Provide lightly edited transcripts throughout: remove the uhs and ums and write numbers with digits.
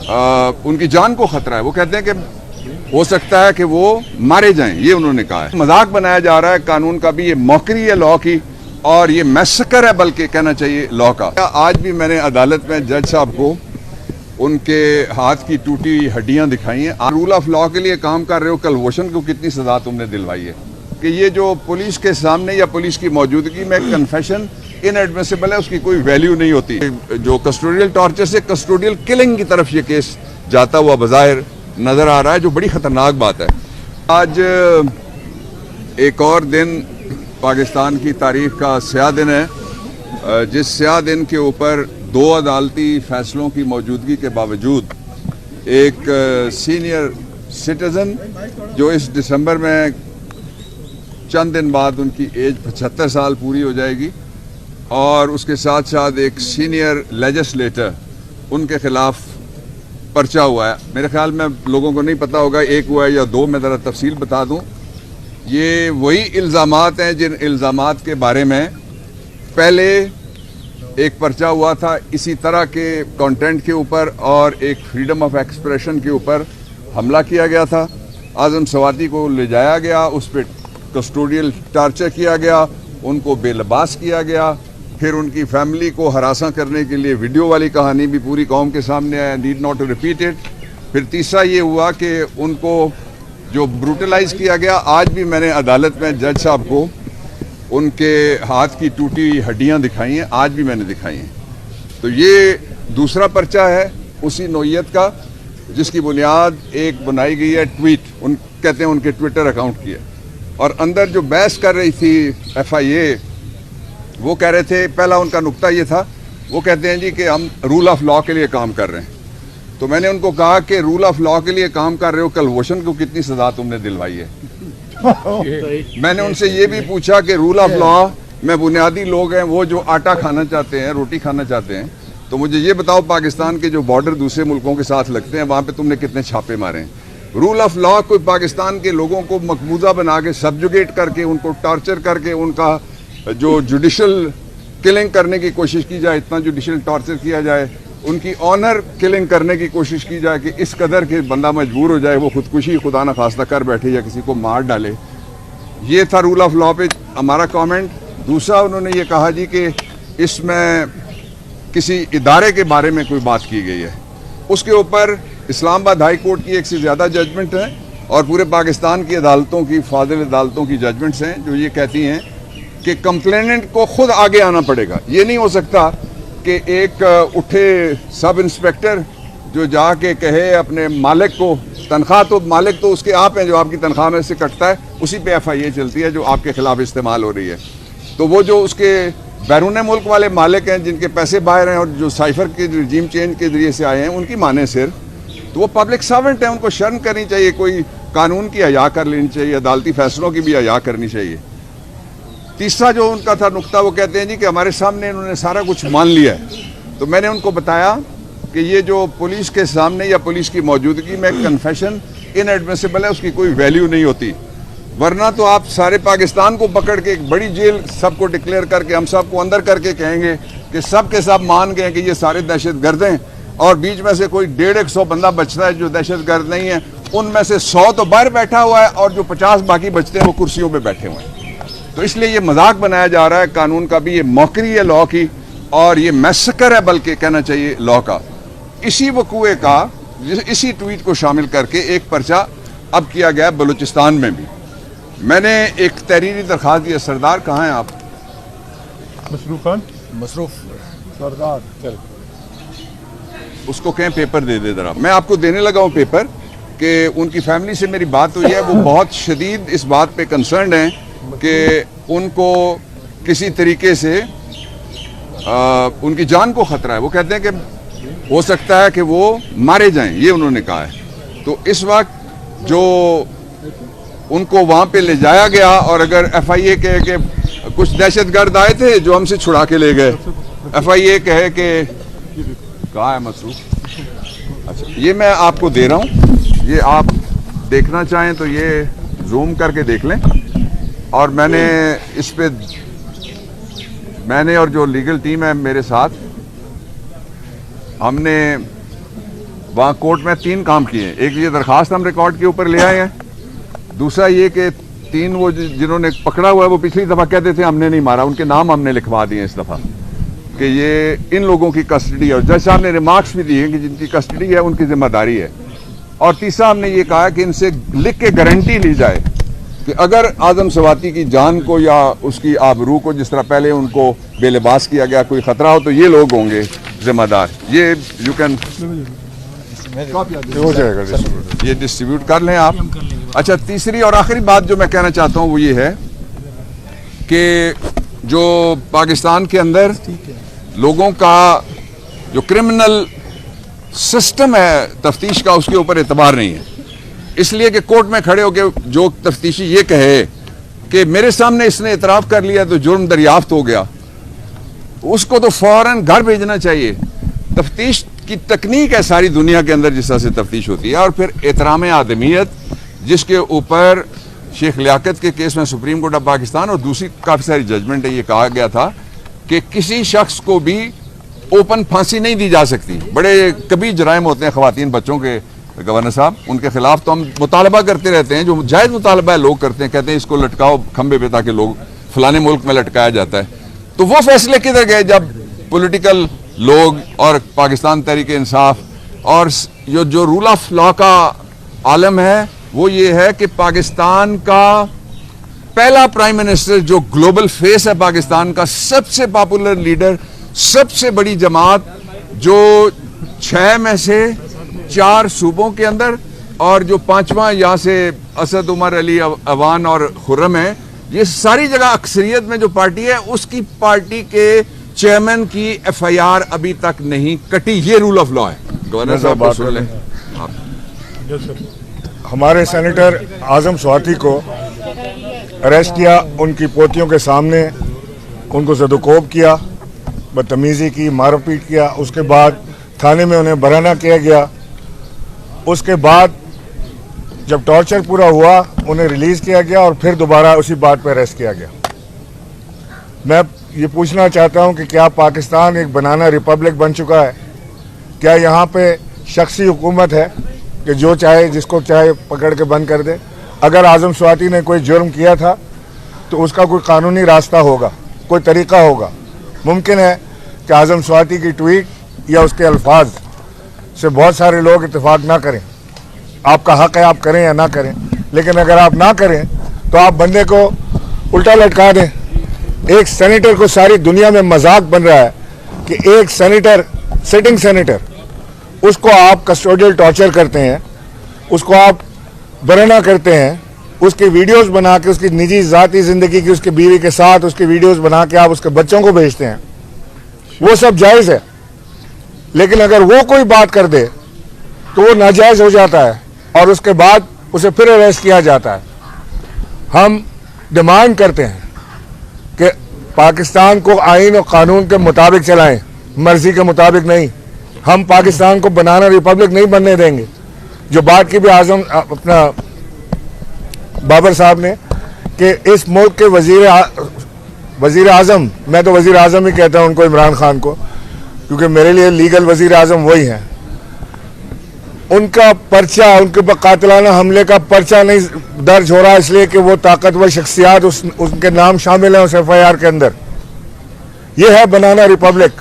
उनकी जान को खतरा है। वो कहते हैं कि हो सकता है कि वो मारे जाएं, ये उन्होंने कहा है। मजाक बनाया जा रहा है कानून का भी, ये मौकरी है लॉ की और ये मैसेकर है बल्कि कहना चाहिए लॉ का। आज भी मैंने अदालत में जज साहब को उनके हाथ की टूटी हड्डियां दिखाई हैं। रूल ऑफ लॉ के लिए काम कर रहे हो, कलवोशन को कितनी सजा तुमने दिलवाई है कि ये जो पुलिस के सामने या पुलिस की मौजूदगी में कन्फेशन इनएडमिसिबल है, उसकी कोई वैल्यू नहीं होती। जो कस्टोडियल टॉर्चर से कस्टोडियल किलिंग की तरफ ये केस जाता हुआ बज़ाहिर नजर आ रहा है, जो बड़ी खतरनाक बात है। आज एक और दिन पाकिस्तान की तारीख का स्याह दिन है, जिस स्याह दिन के ऊपर दो अदालती फैसलों की मौजूदगी के बावजूद एक सीनियर सिटीजन जो इस दिसंबर में चंद दिन बाद उनकी एज 75 साल पूरी हो जाएगी और उसके साथ साथ एक सीनियर लेजिस्लेटर उनके खिलाफ पर्चा हुआ है। मेरे ख्याल में लोगों को नहीं पता होगा एक हुआ है या दो, मैं ज़रा तफसील बता दूं। ये वही इल्ज़ामात हैं जिन इल्ज़ामात के बारे में पहले एक पर्चा हुआ था इसी तरह के कंटेंट के ऊपर और एक फ्रीडम ऑफ एक्सप्रेशन के ऊपर हमला किया गया था। आज़म सवाती को ले जाया गया, उस पर कस्टोडियल टार्चर किया गया, उनको बेलबास किया गया, फिर उनकी फैमिली को हरासा करने के लिए वीडियो वाली कहानी भी पूरी कौम के सामने आया, need not to repeat it. फिर तीसरा ये हुआ कि उनको जो ब्रूटलाइज किया गया। आज भी मैंने अदालत में जज साहब को उनके हाथ की टूटी हड्डियां दिखाई हैं, आज भी मैंने दिखाई हैं। तो ये दूसरा पर्चा है उसी नौइयत का, जिसकी बुनियाद एक बनाई गई है ट्वीट, कहते हैं उनके ट्विटर अकाउंट की है, और अंदर जो बहस कर रही थी FIA, वो कह रहे थे, पहला उनका नुक्ता ये था, वो कहते हैं जी कि हम रूल ऑफ लॉ के लिए काम कर रहे हैं। तो मैंने उनको कहा कि रूल ऑफ लॉ के लिए काम कर रहे हो, कलवोशन को कितनी सजा तुमने दिलवाई है। मैंने उनसे ये भी पूछा कि रूल ऑफ लॉ में बुनियादी लोग हैं वो जो आटा खाना चाहते हैं, रोटी खाना चाहते हैं, तो मुझे ये बताओ पाकिस्तान के जो बॉर्डर दूसरे मुल्कों के साथ लगते हैं वहाँ पे तुमने कितने छापे मारे हैं। रूल ऑफ लॉ कोई पाकिस्तान के लोगों को मकबूजा बना के, सब्जुगेट करके, उनको टॉर्चर करके, उनका जो जुडिशल किलिंग करने की कोशिश की जाए, इतना जुडिशल टॉर्चर किया जाए, उनकी ऑनर किलिंग करने की कोशिश की जाए कि इस कदर के बंदा मजबूर हो जाए वो खुदकुशी खुदा न खास्ता कर बैठे या किसी को मार डाले। ये था रूल ऑफ लॉ पे हमारा कमेंट। दूसरा उन्होंने ये कहा जी कि इसमें किसी इदारे के बारे में कोई बात की गई है, उसके ऊपर इस्लामाबाद हाई कोर्ट की एक से ज़्यादा जजमेंट है और पूरे पाकिस्तान की अदालतों की, फाजिल अदालतों की जजमेंट्स हैं जो ये कहती हैं कि कंप्लेनेंट को खुद आगे आना पड़ेगा। ये नहीं हो सकता कि एक उठे सब इंस्पेक्टर जो जाके कहे अपने मालिक को, तनख्वाह तो मालिक तो उसके आप हैं जो आपकी तनख्वाह में से कटता है, उसी पे FIA चलती है जो आपके खिलाफ इस्तेमाल हो रही है। तो वो जो उसके बैरून मुल्क वाले मालिक हैं जिनके पैसे बाहर हैं और जो साइफर के रजीम चेंज के जरिए से आए हैं, उनकी माने सिर, तो वो पब्लिक सर्वेंट हैं, उनको शर्म करनी चाहिए, कोई कानून की हया कर लेनी चाहिए, अदालती फैसलों की भी हया करनी चाहिए। तीसरा जो उनका था नुक्ता, वो कहते हैं जी कि हमारे सामने इन्होंने सारा कुछ मान लिया है। तो मैंने उनको बताया कि ये जो पुलिस के सामने या पुलिस की मौजूदगी में कन्फेशन इनएडमिसिबल है, उसकी कोई वैल्यू नहीं होती, वरना तो आप सारे पाकिस्तान को पकड़ के एक बड़ी जेल सबको डिक्लेयर करके हम सबको अंदर करके कहेंगे कि सब के सब मान गए कि ये सारे दहशतगर्द हैं, और बीच में से कोई 150 बंदा बचता है जो दहशतगर्द नहीं है, उनमें से 100 तो बाहर बैठा हुआ है और जो 50 बाकी बचते हैं वो कुर्सियों पे बैठे हुए हैं। तो इसलिए ये मजाक बनाया जा रहा है कानून का भी, ये मौकरी है लॉ की और ये मैसेकर है बल्कि कहना चाहिए लॉ का। इसी वकूए का, इसी ट्वीट को शामिल करके एक पर्चा अब किया गया बलूचिस्तान में भी। मैंने एक तहरीरी दरख्वास्त दी है। सरदार कहाँ हैं आप? मसरूफ खान। मसरूफ सरदार, चल उसको कहें पेपर दे दे जरा। मैं आपको देने लगा हूँ पेपर कि उनकी फैमिली से मेरी बात हुई है, वो बहुत शदीद इस बात पे कंसर्न हैं कि उनको किसी तरीके से उनकी जान को खतरा है। वो कहते हैं कि हो सकता है कि वो मारे जाएं, ये उन्होंने कहा है। तो इस वक्त जो उनको वहाँ पे ले जाया गया, और अगर FIA कहे कि कुछ दहशतगर्द आए थे जो हमसे छुड़ा के ले गए, FIA कहे कि कहाँ है मसरूफ? अच्छा, ये मैं आपको दे रहा हूँ, ये आप देखना चाहें तो ये जूम करके देख लें। और मैंने और जो लीगल टीम है मेरे साथ, हमने वहाँ कोर्ट में 3 काम किए। एक ये दरखास्त हम रिकॉर्ड के ऊपर ले आए हैं, दूसरा ये कि 3 वो जिन्होंने पकड़ा हुआ है वो पिछली दफ़ा कहते थे हमने नहीं मारा, उनके नाम हमने लिखवा दिए इस दफ़ा कि ये इन लोगों की कस्टडी है। और जज साहब ने रिमार्क्स भी दिए कि जिनकी कस्टडी है उनकी जिम्मेदारी है। और तीसरा हमने ये कहा कि इनसे लिख के गारंटी ली जाए कि अगर आजम स्वाति की जान को या उसकी आबरू को, जिस तरह पहले उनको बेलिबास किया गया, कोई खतरा हो तो ये लोग होंगे जिम्मेदार। ये यू कैन हो जाएगा, ये डिस्ट्रीब्यूट कर लें आप। अच्छा, तीसरी और आखिरी बात जो मैं कहना चाहता हूँ वो ये है कि जो पाकिस्तान के अंदर लोगों का जो क्रिमिनल सिस्टम है तफ्तीश का, उसके ऊपर एतबार नहीं है। इसलिए कि कोर्ट में खड़े होकर जो तफ्तीशी ये कहे कि मेरे सामने इसने इतराफ़ कर लिया तो जुर्म दरियाफ्त हो गया, उसको तो फौरन घर भेजना चाहिए। तफ्तीश की तकनीक है सारी दुनिया के अंदर जिस तरह से तफ्तीश होती है। और फिर एहतराम आदमियत, जिसके ऊपर शेख लियाकत के केस में सुप्रीम कोर्ट ऑफ पाकिस्तान और दूसरी काफ़ी सारी जजमेंट है, ये कहा गया था कि किसी शख्स को भी ओपन फांसी नहीं दी जा सकती। बड़े कभी जराइम होते हैं ख़वातीन बच्चों के, गवर्नर साहब, उनके खिलाफ तो हम मुतालबा करते रहते हैं, जो जायज़ मुतालबा है लोग करते हैं, कहते हैं इसको लटकाओ खंबे पे ताकि लोग फलाने मुल्क में लटकाया जाता है। तो वो फैसले किधर गए जब पॉलिटिकल लोग और पाकिस्तान तहरीक इंसाफ और जो रूल ऑफ लॉ का आलम है वो ये है कि पाकिस्तान का पहला प्राइम मिनिस्टर जो ग्लोबल फेस है पाकिस्तान का, सबसे पॉपुलर लीडर, सबसे बड़ी जमात, जो 6 में से 4 सूबों के अंदर और जो 5वां यहाँ से असद उमर अली अवान और खुर्रम है, ये सारी जगह अक्सरियत में जो पार्टी है उसकी पार्टी के चेयरमैन की FIR अभी तक नहीं कटी। ये रूल ऑफ लॉ है। गवर्नर साहब बात सुन लें। हमारे सेनेटर आजम स्वाति को अरेस्ट किया, उनकी पोतियों के सामने उनको ज़दोकोब किया, बदतमीज़ी की, मारपीट किया। उसके बाद थाने में उन्हें बराना किया गया। उसके बाद जब टॉर्चर पूरा हुआ उन्हें रिलीज़ किया गया और फिर दोबारा उसी बात पर अरेस्ट किया गया। मैं ये पूछना चाहता हूँ कि क्या पाकिस्तान एक बनाना रिपब्लिक बन चुका है? क्या यहाँ पे शख्सी हुकूमत है कि जो चाहे जिसको चाहे पकड़ के बंद कर दे? अगर आजम स्वाति ने कोई जुर्म किया था तो उसका कोई कानूनी रास्ता होगा, कोई तरीका होगा। मुमकिन है कि आजम स्वाति की ट्वीट या उसके अल्फाज से बहुत सारे लोग इत्तेफाक ना करें। आपका हक है आप करें या ना करें, लेकिन अगर आप ना करें तो आप बंदे को उल्टा लटका दें। एक सेनेटर को सारी दुनिया में मजाक बन रहा है कि एक सेनेटर, सिटिंग सेनेटर, उसको आप कस्टोडियल टॉर्चर करते हैं, उसको आप बराना करते हैं, उसकी वीडियोस बना के, उसकी निजी ज़ाती ज़िंदगी की, उसकी बीवी के साथ उसकी वीडियोस बना के आप उसके बच्चों को भेजते हैं। वो सब जायज़ है, लेकिन अगर वो कोई बात कर दे तो वो नाजायज़ हो जाता है और उसके बाद उसे फिर अरेस्ट किया जाता है। हम डिमांड करते हैं कि पाकिस्तान को आइन और कानून के मुताबिक चलाएं, मर्जी के मुताबिक नहीं। हम पाकिस्तान को बनाना रिपब्लिक नहीं बनने देंगे। जो बात की भी आजम अपना बाबर साहब ने कि इस मुल्क के वजीर आजम, मैं तो वजीर आजम ही कहता हूं उनको, इमरान खान को, क्योंकि मेरे लिए लीगल वजीर आजम वही हैं। उनका पर्चा, उनके पर कातिलाना हमले का पर्चा नहीं दर्ज हो रहा इसलिए कि वो ताकतवर शख्सियात उनके नाम शामिल हैं उस FIR के अंदर। ये है बनाना रिपब्लिक,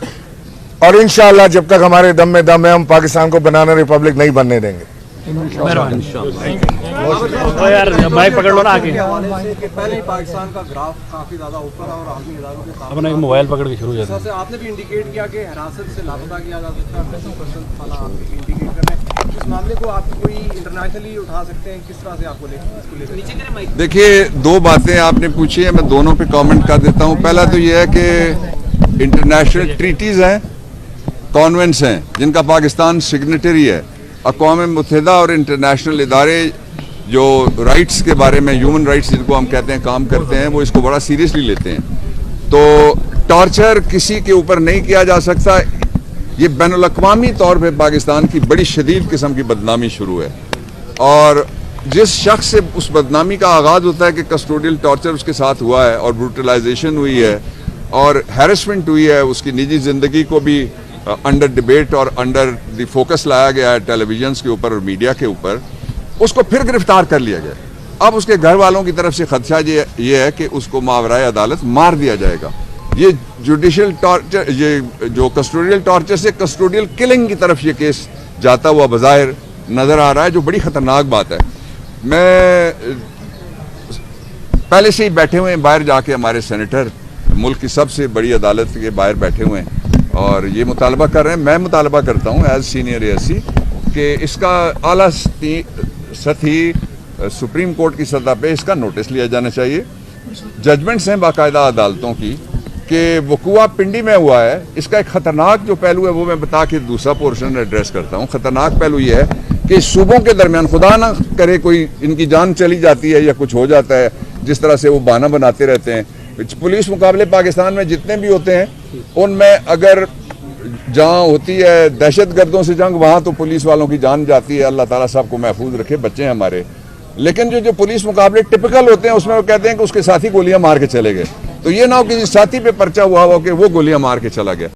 और इंशाअल्लाह जब तक हमारे दम में दम है हम पाकिस्तान को बनाना रिपब्लिक नहीं बनने देंगे। यार माइक पकड़ लो ना आगे। पहले ही पाकिस्तान का ग्राफ काफी ज्यादा ऊपर और आलमी इदारों के साथ अपना एक मोबाइल पकड़ के शुरू हो जाता है। आपने भी इंडिकेट किया कि हिरासत से लापता किया जा सकता है, 50% वाला आप इंडिकेट कर रहे हैं। इस मामले को आप कोई इंटरनेशनली उठा सकते हैं, किस तरह से आपको लेकर? देखिए, 2 बातें आपने पूछी है, मैं दोनों पे कमेंट कर देता हूँ। पहला तो ये है कि इंटरनेशनल ट्रीटीज हैं, कॉन्वेंट्स हैं जिनका पाकिस्तान सिग्नेटरी है। अक़वाम मुत्तहिदा और इंटरनेशनल इदारे जो राइट्स के बारे में, ह्यूमन राइट्स जिनको हम कहते हैं, काम करते हैं, वो इसको बड़ा सीरियसली लेते हैं। तो टॉर्चर किसी के ऊपर नहीं किया जा सकता। ये बैनुल-अक़वामी तौर पे पाकिस्तान की बड़ी शदीद किस्म की बदनामी शुरू है, और जिस शख्स से उस बदनामी का आगाज़ होता है कि कस्टोडियल टॉर्चर उसके साथ हुआ है और ब्रूटलाइजेशन हुई है और हैरेसमेंट हुई है, उसकी निजी ज़िंदगी को भी अंडर डिबेट और अंडर द फोकस लाया गया है टेलीविजन के ऊपर और मीडिया के ऊपर, उसको फिर गिरफ्तार कर लिया गया। अब उसके घर वालों की तरफ से खदशा ये है कि उसको मावराए अदालत मार दिया जाएगा। ये जुडिशियल टॉर्चर, ये जो कस्टोडियल टॉर्चर से कस्टोडियल किलिंग की तरफ ये केस जाता हुआ बज़ाहिर नजर आ रहा है, जो बड़ी खतरनाक बात है। मैं पहले से ही बैठे हुए हैं बाहर जाके, हमारे सेनेटर मुल्क की सबसे बड़ी अदालत के बाहर बैठे हुए हैं और ये मुतालबा कर रहे हैं, मैं मुतालबा करता हूँ एज सीनियर एएससी कि इसका आला सतही सुप्रीम कोर्ट की सतह पे इसका नोटिस लिया जाना चाहिए। जजमेंट्स हैं बाकायदा अदालतों की कि वकुआ पिंडी में हुआ है। इसका एक खतरनाक जो पहलू है वो मैं बता के दूसरा पोर्शन एड्रेस करता हूँ। खतरनाक पहलू ये है कि सूबों के दरमियान खुदा ना करे कोई इनकी जान चली जाती है या कुछ हो जाता है, जिस तरह से वो बहाना बनाते रहते हैं। पुलिस मुकाबले पाकिस्तान में जितने भी होते हैं उनमें अगर जहाँ होती है दहशत गर्दों से जंग, वहाँ तो पुलिस वालों की जान जाती है। अल्लाह ताला साहब को महफूज रखे, बच्चे हैं हमारे। लेकिन जो पुलिस मुकाबले टिपिकल होते हैं उसमें वो कहते हैं कि उसके साथी गोलियां मार के चले गए। तो ये ना हो कि साथी पे पर्चा हुआ हो कि वो गोलियां मार के चला गया।